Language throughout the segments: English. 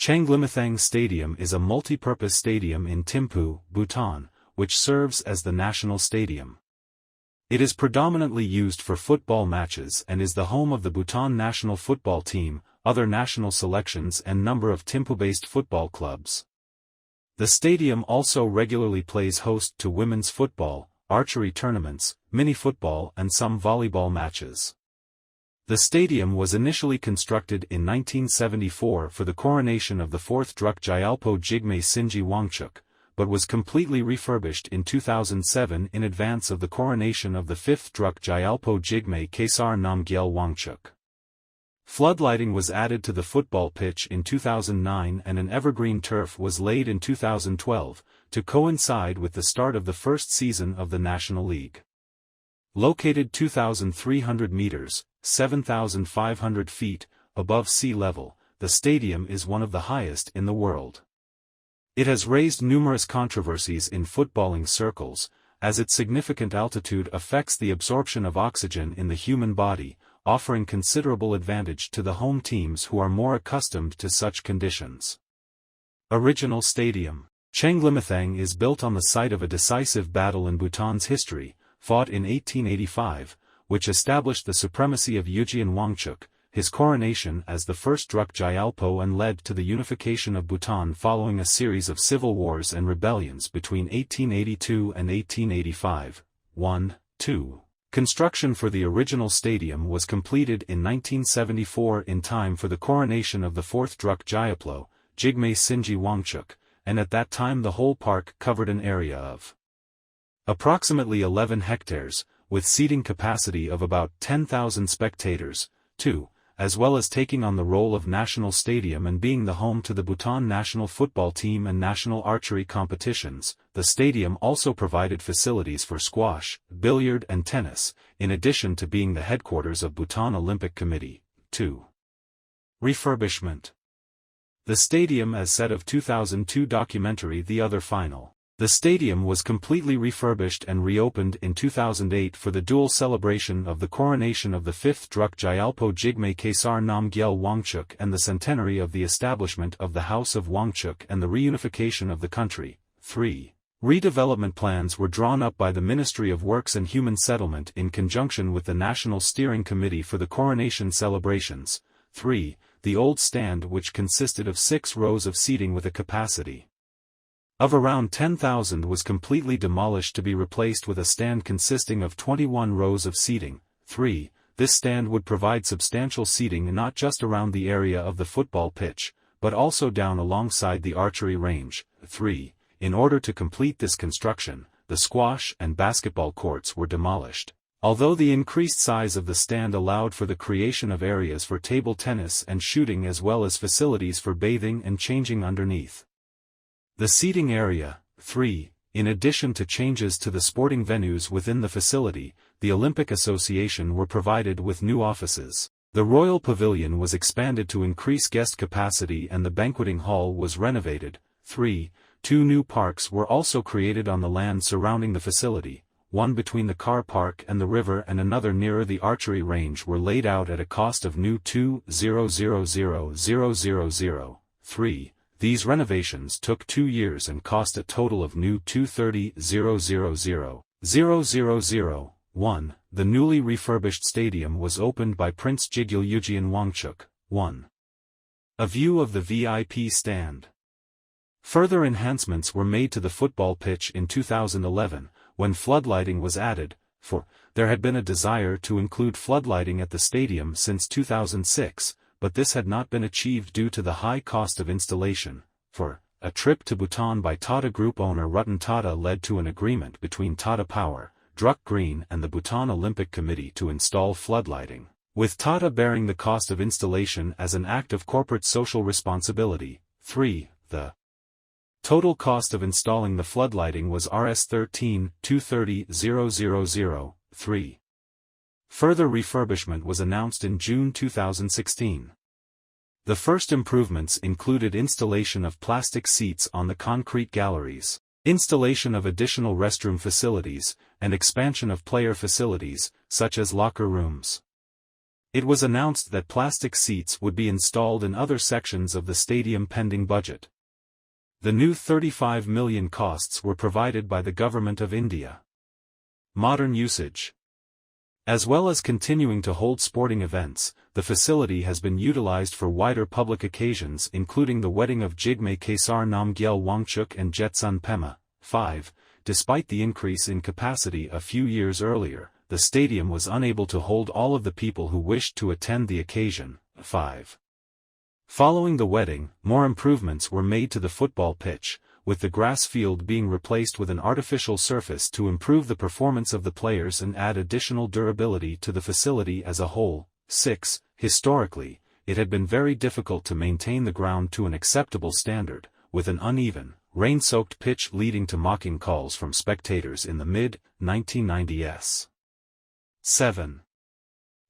Changlimathang Stadium is a multi-purpose stadium in Thimphu, Bhutan, which serves as the national stadium. It is predominantly used for football matches and is the home of the Bhutan national football team, other national selections and number of Thimphu-based football clubs. The stadium also regularly plays host to women's football, archery tournaments, mini-football and some volleyball matches. The stadium was initially constructed in 1974 for the coronation of the 4th Druk Gyalpo Jigme Sinji Wangchuk, but was completely refurbished in 2007 in advance of the coronation of the 5th Druk Gyalpo Jigme Kesar Namgyel Wangchuk. Floodlighting was added to the football pitch in 2009 and an evergreen turf was laid in 2012, to coincide with the start of the first season of the National League. Located 2,300 meters, 7,500 feet, above sea level, the stadium is one of the highest in the world. It has raised numerous controversies in footballing circles, as its significant altitude affects the absorption of oxygen in the human body, offering considerable advantage to the home teams who are more accustomed to such conditions. Original Stadium. Changlimathang is built on the site of a decisive battle in Bhutan's history, fought in 1885, which established the supremacy of Yugyan Wangchuk, his coronation as the first Druk Gyalpo and led to the unification of Bhutan following a series of civil wars and rebellions between 1882 and 1885. 2. Construction for the original stadium was completed in 1974 in time for the coronation of the 4th Druk Gyalpo, Jigme Sinji Wangchuk, and at that time the whole park covered an area of approximately 11 hectares, with seating capacity of about 10,000 spectators. 2. As well as taking on the role of national stadium and being the home to the Bhutan national football team and national archery competitions, the stadium also provided facilities for squash, billiard and tennis, in addition to being the headquarters of Bhutan Olympic Committee. 2. Refurbishment. The stadium as said of 2002 documentary The Other Final. The stadium was completely refurbished and reopened in 2008 for the dual celebration of the coronation of the 5th Druk Gyalpo Jigme Kesar Namgyel Wangchuk and the centenary of the establishment of the House of Wangchuk and the reunification of the country. 3. Redevelopment plans were drawn up by the Ministry of Works and Human Settlement in conjunction with the National Steering Committee for the coronation celebrations. 3. The old stand, which consisted of 6 rows of seating with a capacity of around 10,000, was completely demolished to be replaced with a stand consisting of 21 rows of seating. 3. This stand would provide substantial seating not just around the area of the football pitch, but also down alongside the archery range. 3. In order to complete this construction, the squash and basketball courts were demolished. Although the increased size of the stand allowed for the creation of areas for table tennis and shooting as well as facilities for bathing and changing underneath the seating area. 3. In addition to changes to the sporting venues within the facility, the Olympic Association were provided with new offices. The Royal Pavilion was expanded to increase guest capacity and the banqueting hall was renovated. 3. 2 new parks were also created on the land surrounding the facility, one between the car park and the river and another nearer the archery range were laid out at a cost of new 2,000,000. 3. These renovations took 2 years and cost a total of new 230,000,000. 1. The newly refurbished stadium was opened by Prince Jigul Yugyan Wangchuk. 1. A view of the VIP stand. Further enhancements were made to the football pitch in 2011, when floodlighting was added, for there had been a desire to include floodlighting at the stadium since 2006, but this had not been achieved due to the high cost of installation. For a trip to Bhutan by Tata Group owner Ratan Tata led to an agreement between Tata Power, Druk Green and the Bhutan Olympic Committee to install floodlighting, with Tata bearing the cost of installation as an act of corporate social responsibility. 3. The total cost of installing the floodlighting was Rs 13,230,000. 3. Further refurbishment was announced in June 2016. The first improvements included installation of plastic seats on the concrete galleries, installation of additional restroom facilities, and expansion of player facilities, such as locker rooms. It was announced that plastic seats would be installed in other sections of the stadium pending budget. The new 35 million costs were provided by the Government of India. Modern usage. As well as continuing to hold sporting events, the facility has been utilized for wider public occasions including the wedding of Jigme Kesar Namgyel Wangchuk and Jetsun Pema. 5. Despite the increase in capacity a few years earlier, the stadium was unable to hold all of the people who wished to attend the occasion. 5. Following the wedding, more improvements were made to the football pitch, with the grass field being replaced with an artificial surface to improve the performance of the players and add additional durability to the facility as a whole. 6. Historically, it had been very difficult to maintain the ground to an acceptable standard, with an uneven, rain-soaked pitch leading to mocking calls from spectators in the mid-1990s. 7.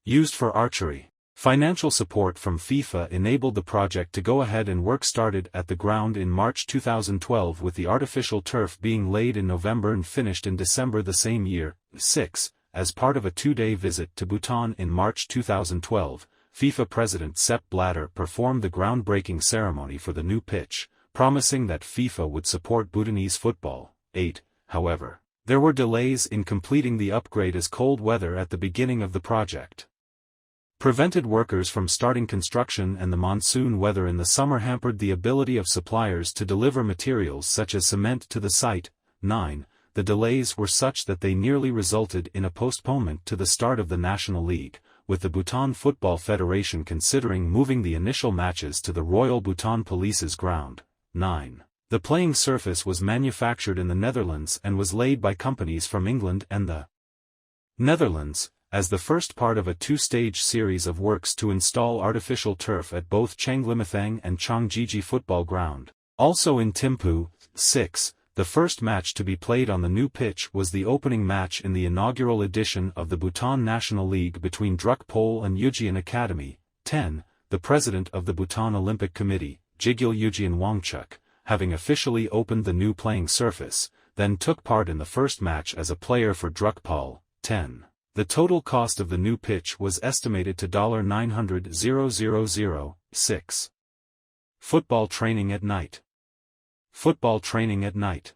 Used for archery. Financial support from FIFA enabled the project to go ahead and work started at the ground in March 2012 with the artificial turf being laid in November and finished in December the same year. 6. As part of a 2-day visit to Bhutan in March 2012, FIFA President Sepp Blatter performed the groundbreaking ceremony for the new pitch, promising that FIFA would support Bhutanese football. 8. However, there were delays in completing the upgrade as cold weather at the beginning of the project prevented workers from starting construction and the monsoon weather in the summer hampered the ability of suppliers to deliver materials such as cement to the site. 9. The delays were such that they nearly resulted in a postponement to the start of the National League, with the Bhutan Football Federation considering moving the initial matches to the Royal Bhutan Police's ground. 9. The playing surface was manufactured in the Netherlands and was laid by companies from England and the Netherlands, as the first part of a 2-stage series of works to install artificial turf at both Changlimathang and Chongjiji football ground. Also in Thimphu. 6. The first match to be played on the new pitch was the opening match in the inaugural edition of the Bhutan National League between Druk Pol and Yujian Academy. 10. The president of the Bhutan Olympic Committee, Jigul Yujian Wangchuk, having officially opened the new playing surface, then took part in the first match as a player for Druk Pol. 10. The total cost of the new pitch was estimated to $900,000. 6. Football training at night. Football training at night.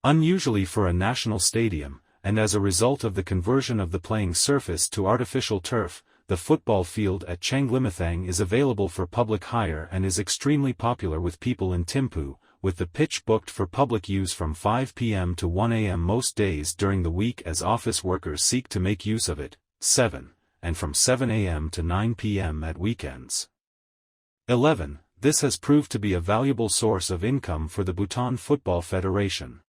Unusually for a national stadium, and as a result of the conversion of the playing surface to artificial turf, the football field at Changlimathang is available for public hire and is extremely popular with people in Thimphu, with the pitch booked for public use from 5 p.m. to 1 a.m. most days during the week as office workers seek to make use of it. 7. And from 7 a.m. to 9 p.m. at weekends. 11. This has proved to be a valuable source of income for the Bhutan Football Federation.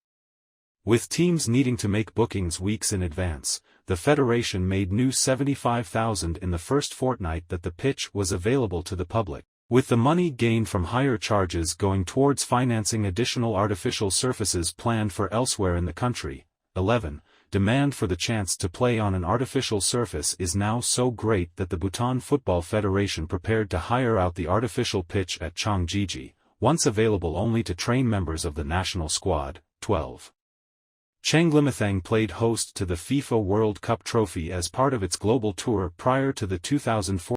With teams needing to make bookings weeks in advance, the federation made new 75,000 in the first fortnight that the pitch was available to the public, with the money gained from higher charges going towards financing additional artificial surfaces planned for elsewhere in the country. 11. Demand for the chance to play on an artificial surface is now so great that the Bhutan Football Federation prepared to hire out the artificial pitch at Chongjiji, once available only to train members of the national squad. 12. Changlimathang played host to the FIFA World Cup trophy as part of its global tour prior to the 2004